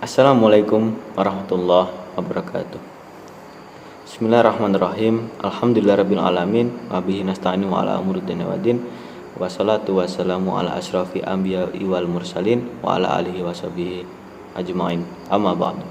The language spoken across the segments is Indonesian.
Assalamualaikum warahmatullahi wabarakatuh. Bismillahirrahmanirrahim. Alhamdulillahirabbil alamin wa bihi nasta'inu ala umuri dunya waddin. Wassalatu wassalamu ala asyrafil anbiya'i wal mursalin wa ala alihi washabihi ajmain. Amma ba'du.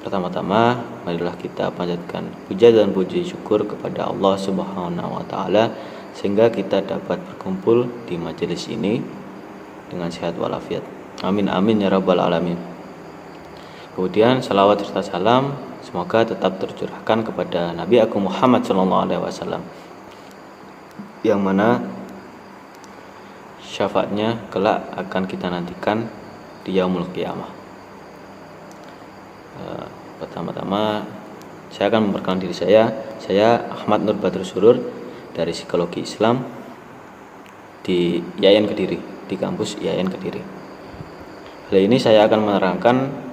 Pertama-tama, marilah kita panjatkan puja dan puji syukur kepada Allah Subhanahu wa taala sehingga kita dapat berkumpul di majelis ini dengan sehat walafiat. Amin amin ya rabbal alamin. Kemudian salawat serta salam semoga tetap tercurahkan kepada Nabi Agung Muhammad SAW, yang mana syafaatnya kelak akan kita nantikan di yaumul qiyamah. Pertama-tama saya akan memperkenalkan diri saya Ahmad Nur Badrul Surur dari Psikologi Islam di IAIN Kediri, di kampus IAIN Kediri. Kali ini saya akan menerangkan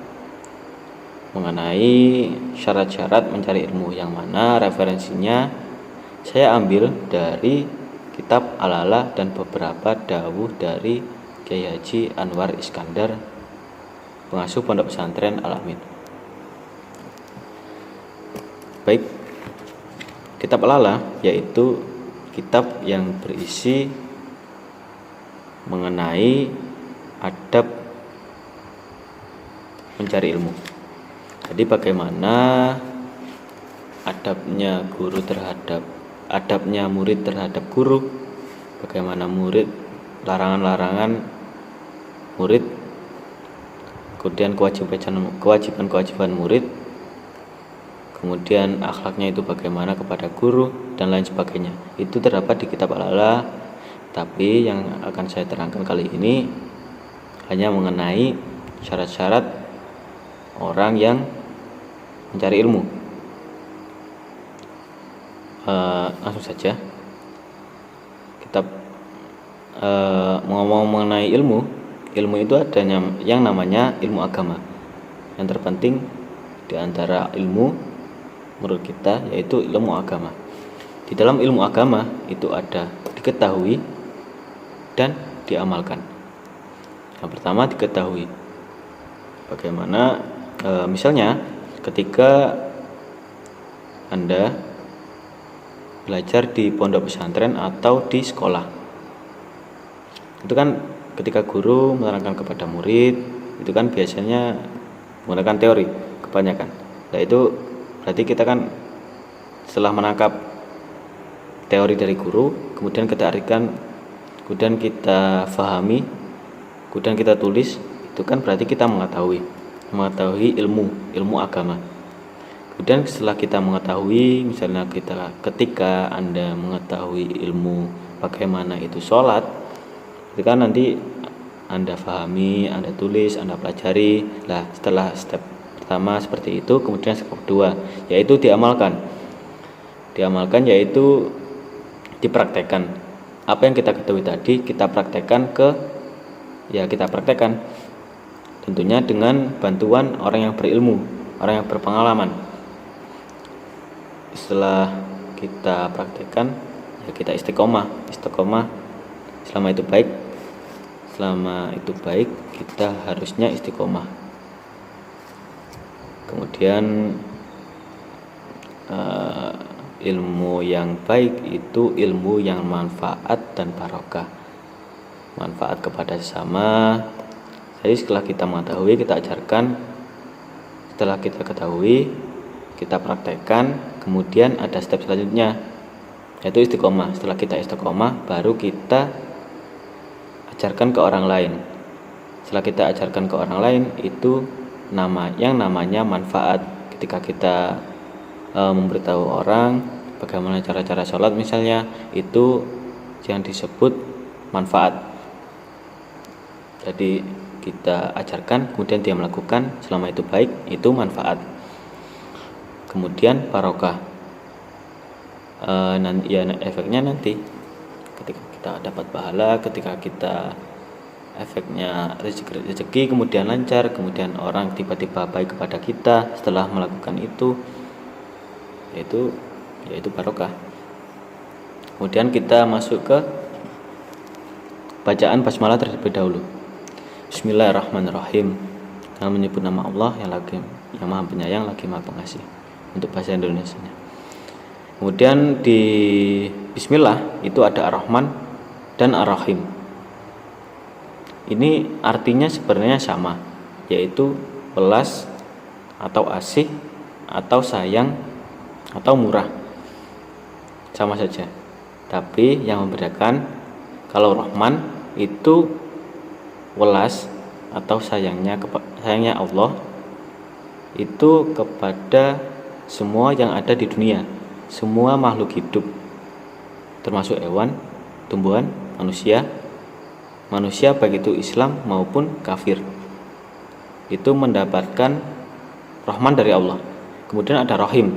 mengenai syarat-syarat mencari ilmu, yang mana referensinya saya ambil dari kitab Al-Ala dan beberapa dawuh dari Kiai Haji Anwar Iskandar, pengasuh Pondok Pesantren Al-Amin. Baik, kitab Al-Ala yaitu kitab yang berisi mengenai adab mencari ilmu. Jadi bagaimana adabnya murid terhadap guru, bagaimana larangan-larangan murid, kemudian kewajiban murid, kemudian akhlaknya itu bagaimana kepada guru dan lain sebagainya. Itu terdapat di kitab Al-Ala, tapi yang akan saya terangkan kali ini hanya mengenai syarat-syarat orang yang mencari ilmu. Langsung saja kitab ngomong mengenai ilmu itu ada yang namanya ilmu agama. Yang terpenting di antara ilmu menurut kita yaitu ilmu agama. Di dalam ilmu agama itu ada diketahui dan diamalkan. Yang pertama diketahui. Bagaimana misalnya ketika Anda belajar di pondok pesantren atau di sekolah, itu kan ketika guru menerangkan kepada murid, itu kan biasanya menggunakan teori kebanyakan. Nah itu berarti kita kan setelah menangkap teori dari guru, kemudian kita artikan, kemudian kita fahami, kemudian kita tulis, itu kan berarti kita mengetahui ilmu agama. Kemudian setelah kita mengetahui, misalnya ketika Anda mengetahui ilmu bagaimana itu sholat, itu kan nanti Anda fahami, Anda tulis, Anda pelajari. Nah setelah step pertama seperti itu, kemudian step kedua yaitu diamalkan yaitu dipraktekkan. Apa yang kita ketahui tadi kita praktekkan tentunya dengan bantuan orang yang berilmu, orang yang berpengalaman. Setelah kita praktekkan, ya kita istiqomah. Selama itu baik kita harusnya istiqomah. Kemudian ilmu yang baik itu ilmu yang manfaat dan barokah, manfaat kepada sesama. Jadi setelah kita mengetahui, kita ajarkan. Setelah kita ketahui, kita praktekkan. Kemudian ada step selanjutnya yaitu istiqomah. Setelah kita istiqomah, baru kita ajarkan ke orang lain. Setelah kita ajarkan ke orang lain, itu yang namanya manfaat. Ketika kita memberitahu orang bagaimana cara-cara sholat misalnya, itu yang disebut manfaat. Jadi kita ajarkan, kemudian dia melakukan, selama itu baik, itu manfaat. Kemudian barokah, efeknya nanti ketika kita dapat pahala, ketika kita efeknya rezeki kemudian lancar, kemudian orang tiba-tiba baik kepada kita setelah melakukan itu, yaitu barokah. Kemudian kita masuk ke bacaan basmalah terlebih dahulu. Bismillahirrahmanirrahim. dengan menyebut nama Allah yang Maha Penyayang lagi Maha Pengasih untuk bahasa Indonesianya. Kemudian di Bismillah itu ada Ar-Rahman dan Ar-Rahim. Ini artinya sebenarnya sama, yaitu welas atau asih atau sayang atau murah, sama saja. Tapi yang membedakan, kalau Rahman itu welas atau sayangnya Allah itu kepada semua yang ada di dunia, semua makhluk hidup, termasuk hewan, tumbuhan, manusia baik itu Islam maupun kafir, itu mendapatkan Rahman dari Allah. Kemudian ada Rahim,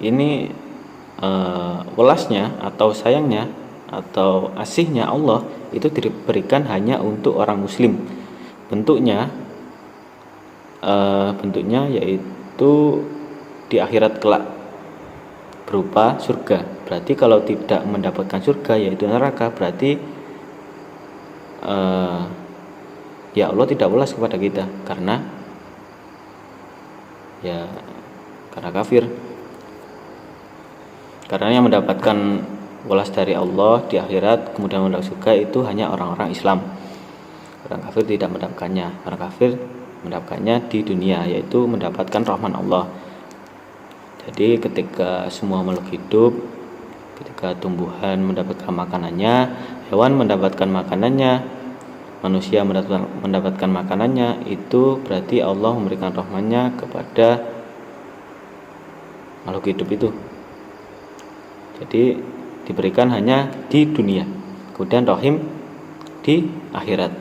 ini welasnya atau sayangnya atau asihnya Allah itu diberikan hanya untuk orang muslim. Bentuknya yaitu di akhirat kelak berupa surga. Berarti kalau tidak mendapatkan surga yaitu neraka, berarti ya Allah tidak welas kepada kita karena kafir. Karena yang mendapatkan welas dari Allah di akhirat kemudian mendapat surga itu hanya orang-orang Islam. Orang kafir tidak mendapatkannya. Orang kafir mendapatkannya di dunia, yaitu mendapatkan rahman Allah. Jadi ketika semua makhluk hidup, ketika tumbuhan mendapatkan makanannya, hewan mendapatkan makanannya, manusia mendapatkan makanannya, itu berarti Allah memberikan rahmannya kepada makhluk hidup itu. Jadi diberikan hanya di dunia. Kemudian Rahim di akhirat,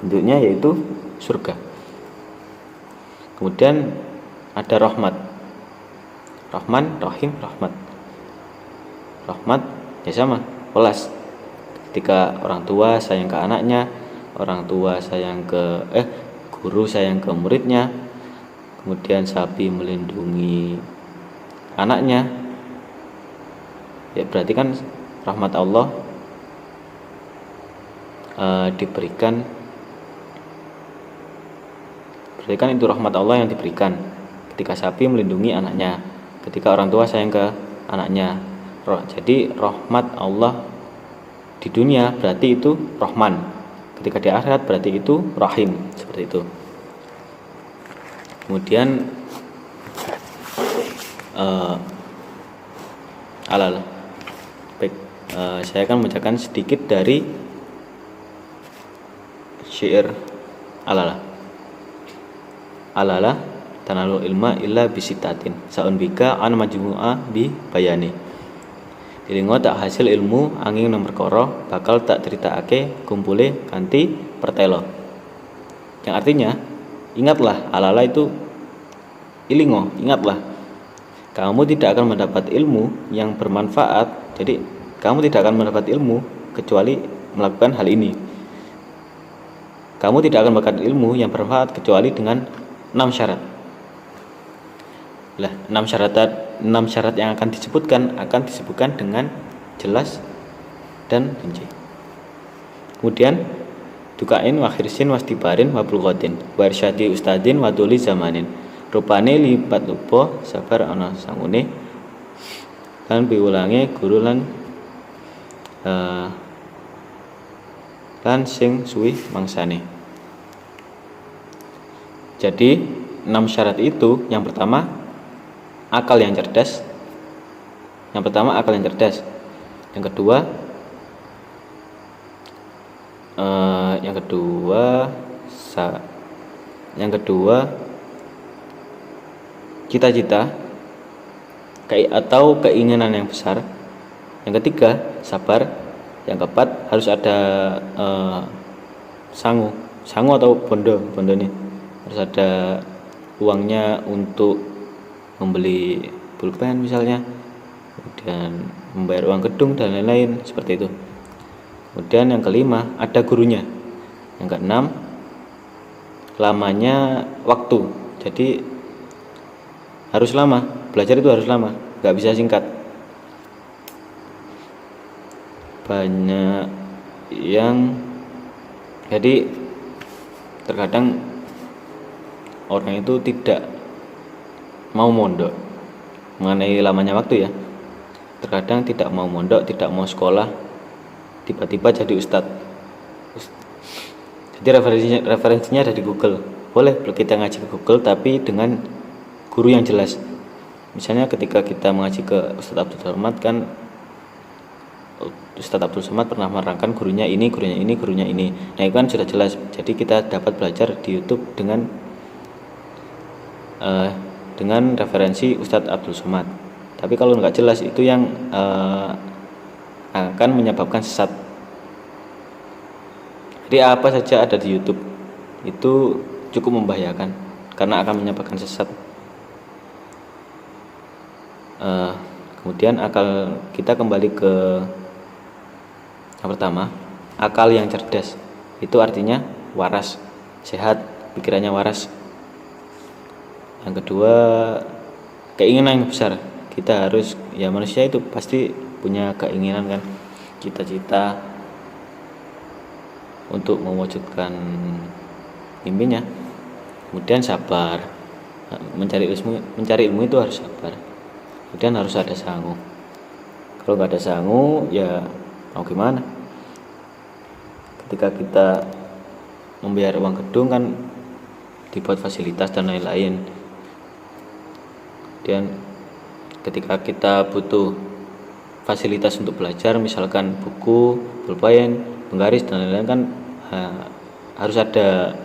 bentuknya yaitu surga. Kemudian ada Rahmat, Rahman, Rahim, Rahmat. Rahmat ya sama, welas. Ketika orang tua sayang ke anaknya, orang tua sayang ke guru sayang ke muridnya, kemudian sapi melindungi anaknya, ya berarti kan rahmat Allah diberikan. Berarti kan itu rahmat Allah yang diberikan ketika sapi melindungi anaknya, ketika orang tua sayang ke anaknya. Jadi rahmat Allah di dunia berarti itu Rahman, ketika di akhirat berarti itu Rahim, seperti itu. Kemudian baik, saya akan membacakan sedikit dari syair Alala tanalul ilma illa bisitatin saun bika an majmu'a bi bayani. Dilingo tak hasil ilmu angin nomor koro bakal tak ceritakake kumpule kanthi pertelo. Yang artinya, ingatlah, alala itu ilingo, ingatlah, kamu tidak akan mendapat ilmu yang bermanfaat. Jadi kamu tidak akan mendapat ilmu kecuali melakukan hal ini. Kamu tidak akan mendapatkan ilmu yang bermanfaat kecuali dengan 6 syarat. Lah, 6 syarat yang akan disebutkan dengan jelas dan rinci. Kemudian dukain wa khirsin wastibarin wa bulghatin wa irsyadi ustadin wa tuli zamanin. Rupane lipat lupa sabar ana sangune lan piwulange guru lan sing suwi mangsane. Jadi 6 syarat itu, yang pertama akal yang cerdas. Yang kedua cita-cita atau keinginan yang besar. Yang ketiga sabar. Yang keempat harus ada sangu atau bondo nih, harus ada uangnya untuk membeli pulpen misalnya, kemudian membayar uang gedung dan lain-lain, seperti itu. Kemudian yang kelima ada gurunya. Yang keenam lamanya waktu. Jadi harus lama, belajar itu harus lama, nggak bisa singkat. Banyak yang jadi terkadang orang itu tidak mau mondok mengenai lamanya waktu ya. Terkadang tidak mau mondok, tidak mau sekolah, tiba-tiba jadi ustadz. Jadi referensinya ada di Google. Boleh kita ngaji ke Google tapi dengan guru yang jelas. Misalnya ketika kita mengaji ke Ustadz Abdul Somad kan, Ustadz Abdul Somad pernah menerangkan gurunya ini, gurunya ini, gurunya ini. Nah itu kan sudah jelas. Jadi kita dapat belajar di YouTube dengan referensi Ustadz Abdul Somad. Tapi kalau nggak jelas itu yang akan menyebabkan sesat. Jadi apa saja ada di YouTube itu cukup membahayakan karena akan menyebabkan sesat. Kemudian akal kita kembali ke yang pertama, akal yang cerdas itu artinya waras, sehat, pikirannya waras. Yang kedua, keinginan yang besar. Kita harus, ya manusia itu pasti punya keinginan kan, cita-cita untuk mewujudkan mimpinya. Kemudian sabar, mencari ilmu itu harus sabar. Kemudian harus ada sangu. Kalau nggak ada sangu, ya mau gimana? Ketika kita membayar uang gedung kan dibuat fasilitas dan lain-lain. Dan ketika kita butuh fasilitas untuk belajar, misalkan buku, pulpen, penggaris dan lain-lain kan harus ada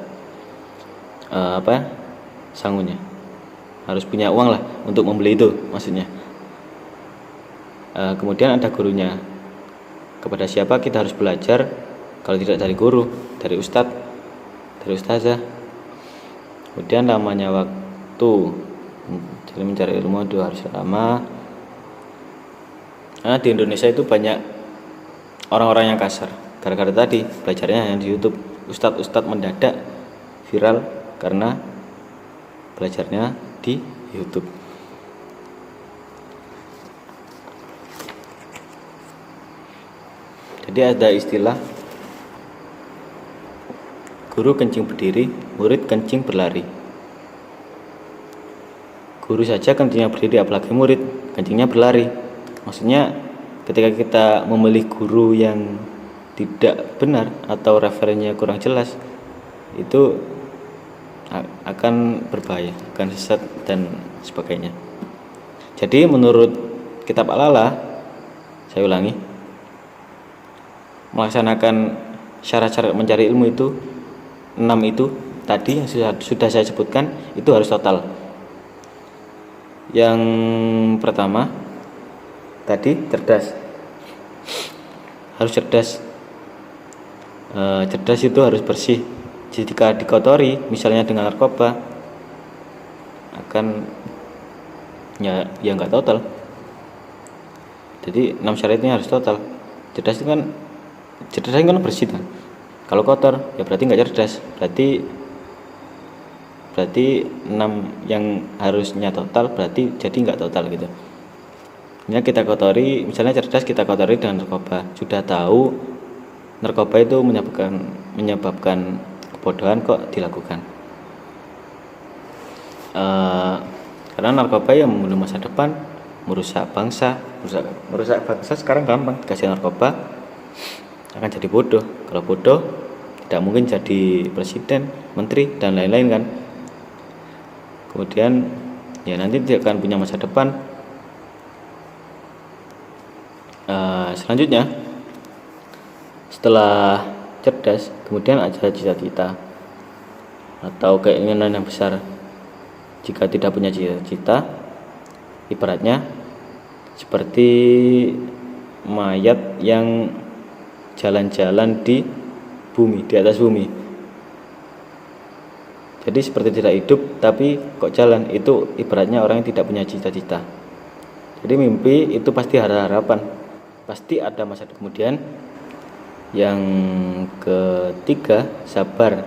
sangunya. Harus punya uang lah untuk membeli itu maksudnya. Kemudian ada gurunya. Kepada siapa kita harus belajar? Kalau tidak dari guru, dari ustadz, dari ustazah. Kemudian lamanya waktu. Jadi mencari ilmu itu harus lama. Nah, di Indonesia itu banyak orang-orang yang kasar. Gara-gara tadi belajarnya hanya di YouTube. Ustadz mendadak viral karena belajarnya di YouTube. Jadi ada istilah guru kencing berdiri, murid kencing berlari. Guru saja kencingnya berdiri, apalagi murid kencingnya berlari. Maksudnya ketika kita memilih guru yang tidak benar atau referensinya kurang jelas, itu akan berbahaya, akan sesat dan sebagainya. Jadi menurut kitab Al-Alah, saya ulangi, melaksanakan syarat-syarat mencari ilmu itu 6 itu tadi yang sudah saya sebutkan itu harus total. Yang pertama tadi cerdas, harus cerdas. Cerdas itu harus bersih. Jika dikotori misalnya dengan narkoba akan ya nggak total. Jadi 6 syaratnya harus total. Cerdas itu kan bersih kan. Kalau kotor ya berarti nggak cerdas. Berarti 6 yang harusnya total berarti jadi nggak total gitu. Misalnya kita kotori, misalnya cerdas kita kotori dengan narkoba. Sudah tahu narkoba itu menyebabkan kebodohan kok dilakukan. Karena narkoba yang membunuh masa depan, merusak bangsa sekarang gampang, dikasih narkoba akan jadi bodoh. Kalau bodoh tidak mungkin jadi presiden, menteri dan lain-lain kan. Kemudian ya nanti dia akan punya masa depan. Selanjutnya setelah cerdas, kemudian ada cita-cita atau keinginan yang besar. Jika tidak punya cita-cita, ibaratnya seperti mayat yang jalan-jalan di bumi, di atas bumi. Jadi seperti tidak hidup tapi kok jalan, itu ibaratnya orang yang tidak punya cita-cita. Jadi mimpi itu pasti ada harapan, pasti ada masa depan. Kemudian yang ketiga, sabar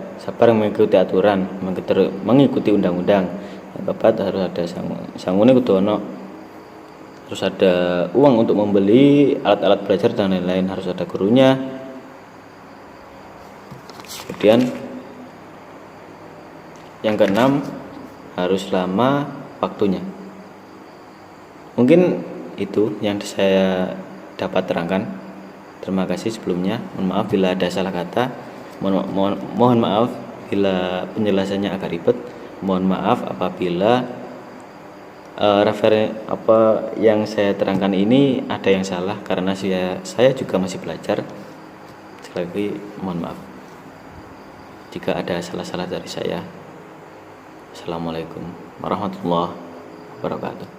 mengikuti aturan, mengikuti undang-undang. Yang keempat harus ada sangune kudu ono, harus ada uang untuk membeli alat-alat belajar dan lain-lain, harus ada gurunya. Kemudian Yang keenam, harus lama waktunya. Mungkin itu yang saya dapat terangkan. Terima kasih sebelumnya. Mohon maaf bila ada salah kata. Mohon maaf bila penjelasannya agak ribet. Mohon maaf apabila apa yang saya terangkan ini ada yang salah, karena saya juga masih belajar. Sekali lagi mohon maaf jika ada salah-salah dari saya. Assalamualaikum warahmatullahi wabarakatuh.